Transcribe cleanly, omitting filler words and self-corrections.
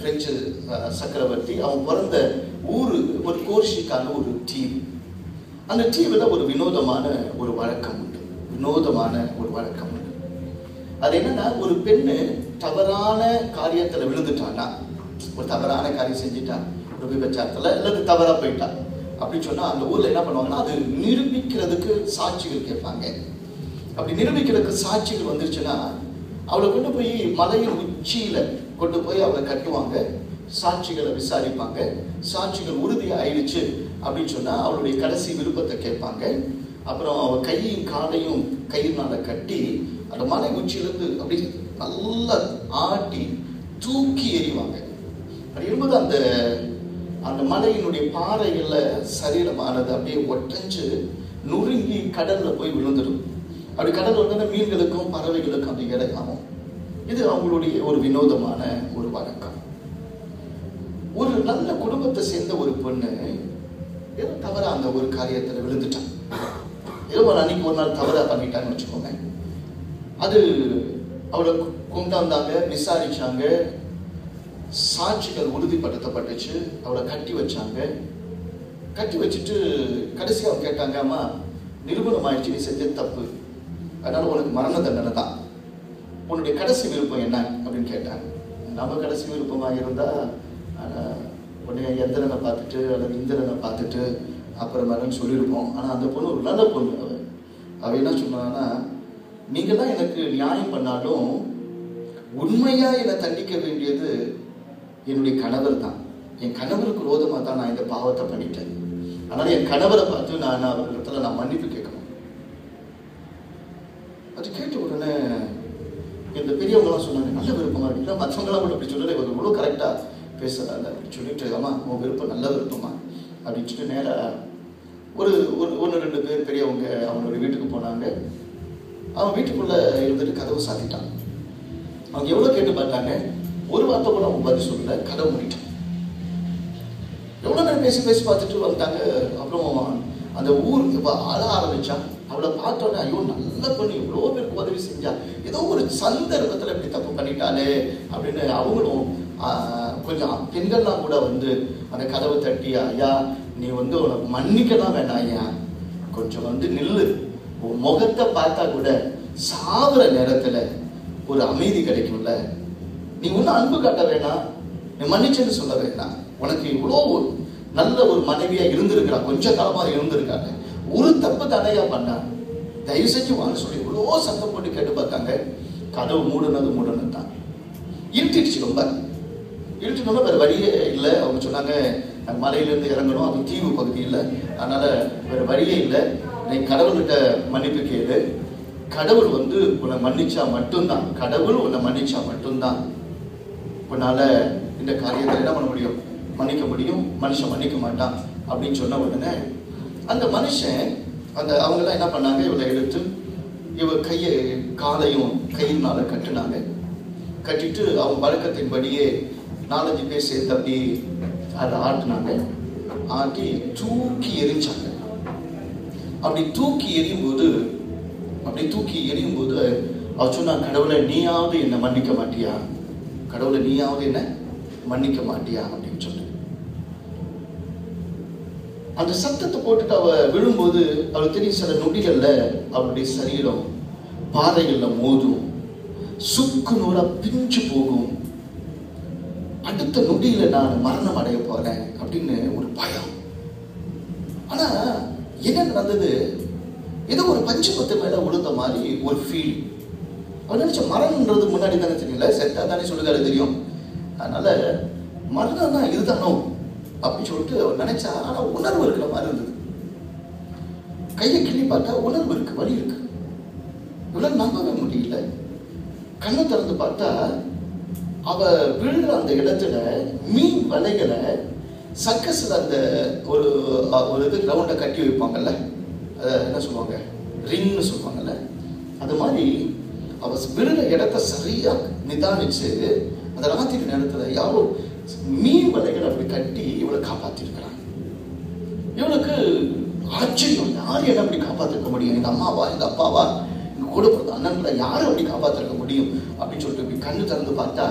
French சக்கரவர்த்தி. அவன் பிறந்த ஊர் ஒரு கோர்ஷிக்கான ஒரு தீவு. அந்த தீவில் ஒரு வினோதமான ஒரு வழக்கம் உண்டு. அது என்னன்னா, ஒரு பெண்ணு தவறான காரியத்துல விழுந்துட்டான்னா, ஒரு தவறான காரியம் செஞ்சுட்டா, ஒரு விபச்சாரத்துல அல்லது தவறா போயிட்டா அப்படின்னு சொன்னா அந்த ஊர்ல என்ன பண்ணுவாங்கன்னா, அது நிரூபிக்கிறதுக்கு சாட்சிகள் கேட்பாங்க. அப்படி நிரூபிக்கிறதுக்கு சாட்சிகள் வந்துருச்சுன்னா அவளை கொண்டு போய் மலையின் உச்சியில கொண்டு போய் அவளை கட்டுவாங்க. சாட்சிகளை விசாரிப்பாங்க. சாட்சிகள் உறுதி ஆயிடுச்சு அப்படின்னு சொன்னா அவளுடைய கடைசி விருப்பத்தை கேட்பாங்க. அப்புறம் அவ கையும் காலையும் கயிறுனால கட்டி அந்த மலை உச்சியிலிருந்து அப்படி நல்லா ஆட்டி தூக்கி எறிவாங்க. அப்படி இருக்கும்போது அந்த அந்த மலையினுடைய பாறைகள்ல சரீரமானது அப்படியே ஒட்டஞ்சு நுறுங்கி கடல்ல போய் விழுந்துடும். அப்படி கடல் வந்து மீன்களுக்கும் பறவைகளுக்கும் அது இறங்காகும். இது அவங்களுடைய ஒரு வினோதமான ஒரு வழக்கம். ஒரு நல்ல குடும்பத்தை சேர்ந்த ஒரு பொண்ணு ஏதோ தவறா அந்த ஒரு காரியத்துல விழுந்துட்டான். ஏதோ அன்னைக்கு ஒரு நாள் தவறா பண்ணிட்டான்னு வச்சுக்கோங்க. அது அவளை கொண்டாந்தாங்க, விசாரிச்சாங்க, சாட்சிகள் உறுதிப்படுத்தப்பட்டுச்சு. அவளை கட்டி வச்சாங்க. கட்டி வச்சுட்டு கடைசி அவங்க கேட்டாங்க, அம்மா நிரூபணம் ஆயிடுச்சு, நீ செஞ்ச தப்பு, அதனால உனக்கு மரண தண்டனை தான், உன்னுடைய கடைசி விருப்பம் என்ன அப்படின்னு கேட்டாங்க. நம்ம கடைசி விருப்பமாக இருந்தா உடனே எந்திரனை பார்த்துட்டு அல்லது இந்திரனை பார்த்துட்டு அப்புறமேலன்னு சொல்லியிருப்போம். ஆனால் அந்த பொண்ணு ஒரு நல்ல பொண்ணு. அவ என்ன சொன்னான்னா, நீங்க தான் எனக்கு நியாயம் பண்ணாலும் உண்மையா என்னை தண்டிக்க வேண்டியது என்னுடைய கணவர் தான். என் கணவருக்கு விரோதமாக தான் நான் இந்த பாவத்தை பண்ணிட்டேன். அதனால என் கணவரை பார்த்து நான் அவர்களிடத்துல நான் மன்னிப்பு கேட்கணும். அது கேட்ட உடனே இந்த பெரியவங்களாம் சொன்னாங்க, நல்ல விருப்பமா இருக்கு. இல்லை மற்றவங்களாம் கூட அப்படி சொல்லலை, இவர் இவ்வளோ கரெக்டாக பேசுறாங்க அப்படின்னு சொல்லிட்டு, அம்மா உன் விருப்பம் நல்ல விருப்பமா அப்படின்னு சொல்லிட்டு நேராக ஒரு ஒன்று ரெண்டு பேர் பெரியவங்க அவங்களுடைய வீட்டுக்கு போனாங்க. அவன் வீட்டுக்குள்ளே இருந்துட்டு கதவு சாத்திட்டான். அவங்க எவ்வளோ கேட்டு பார்த்தாங்க, ஒரு வார்த்தை கூட அவங்க பதில் சொல்லல, கதவு மூடிட்டான். எவ்வளோ நேரம் பேசி பார்த்துட்டு வந்துட்டாங்க. அப்புறம் அந்த ஊர் இப்போ அழ ஆரம்பிச்சான். அவளை பார்த்தோன்னே, ஐயோ நல்ல பொண்ணு, இவ்வளோ பேருக்கு உதவி செஞ்சா, ஏதோ ஒரு சந்தர்ப்பத்தில் இப்படி தப்பு பண்ணிட்டாலே அப்படின்னு அவங்களும் கொஞ்சம் பெண்கள்லாம் கூட வந்து அந்த கதவை தட்டி, ஐயா நீ வந்து உனக்கு மன்னிக்கலாம் வேண்டாம் ஐயா, கொஞ்சம் வந்து நில்லு, உன் முகத்தை பார்த்தா கூட சாகுற நேரத்தில் ஒரு அமைதி கிடைக்கும்ல, நீ ஒன்றும் அன்பு காட்ட வேணாம், நீ மன்னிச்சுன்னு சொல்ல வேண்டாம், உனக்கு இவ்வளோ நல்ல ஒரு மனைவியா இருந்திருக்கிறா, கொஞ்ச காலமாக இருந்திருக்காங்க, ஒரு தப்பு தடையா பண்ணா, தயவு செஞ்சு வாங்க சொல்லி இவ்வளோ சத்தம் போட்டு கேட்டு பார்த்தாங்க. கதவு மூடுனது தான். இருட்டிடுச்சு, ரொம்ப இருட்டுனோட வேற வழியே இல்லை. அவங்க சொன்னாங்க, மலையிலேருந்து இறங்கணும், அது தீவு பகுதி இல்லை, அதனால வேற வழியே இல்லை, நீ கடவுள்கிட்ட மன்னிப்பு கேளு, கடவுள் வந்து உன்னை மன்னிச்சா மட்டும்தான், கடவுள் உன்னை மன்னிச்சா மட்டும்தான் உன்னால இந்த காரியத்தை என்ன பண்ண முடியும், மன்னிக்க முடியும், மனுஷன் மன்னிக்க மாட்டான் அப்படின்னு சொன்ன உடனே அந்த மனுஷன் அந்த அவங்கெல்லாம் என்ன பண்ணாங்க, இவளை எடுத்து இவ கையை காலையும் கையினால கட்டினாங்க. கட்டிட்டு அவங்க வழக்கத்தின்படியே 4-5 பேர் சேர்த்து அப்படி அதை ஆட்டினாங்க. ஆட்டி தூக்கி எரிஞ்சாங்க. அப்படி தூக்கி எரியும்போது அவ சொன்னா, கடவுளை நீயாவது என்னை மன்னிக்க மாட்டியா, கடவுளை நீயாவது என்ன மன்னிக்க மாட்டியா அப்படின்னு சொன்ன. அந்த சத்தத்தை போட்டுட்டு அவ விழும்போது அவளுக்கு தெரியும், சில நொடிகள்ல அவளுடைய சரீரம் பாதைகள்ல மோதும், சுக்கு நூறா பிஞ்சு போகும், அடுத்த நொடியில நான் மரணம் அடைய போறேன் அப்படின்னு ஒரு பயம். ஆனா என்ன நடந்தது, ஏதோ ஒரு பஞ்சமத்து மேல விழுந்த மாதிரி ஒரு ஃபீல். அவன் நினைச்ச மரணம்ன்றது முன்னாடி தானே தெரியல, செத்தா தானே சொல்லுகாரு தெரியும், அதனால மரணம் தான் இதுதானோ அப்படின்னு சொல்லிட்டு அவர் நினைச்சா. ஆனா உணர்வு இருக்கிற மாதிரி இருந்தது. கையை கிள்ளி பார்த்தா உணர்வு இருக்கு, வலி இருக்கு. இவ்வளவு நம்பவே முடியல. கண்ணை திறந்து பார்த்தா அவ விழுற அந்த இடத்துல மீன் வலைகளை சர்க்கஸ்ல அந்த ஒரு இது ரவுண்டை கட்டி வைப்பாங்கல்ல, என்ன சொல்லுவாங்க, ரிங்னு சொல்லுவாங்கல்ல, அது மாதிரி அவ விழுற இடத்த சரியா நிதானிச்சு அந்த ராத்திரி நேரத்துல யாரோ மீன் வலைகள் அப்படி கட்டி இவளை காப்பாத்திருக்கிறாங்க. இவளுக்கு ஆச்சரியம், யார் என்ன அப்படி காப்பாத்திருக்க முடியும், எங்க அம்மாவா, எங்க அப்பாவா, எங்க கூட பிறந்த அண்ணன்களை யாரும் அப்படி காப்பாத்திருக்க முடியும் அப்படின்னு சொல்லிட்டு இப்படி கண்ணு திறந்து பார்த்தா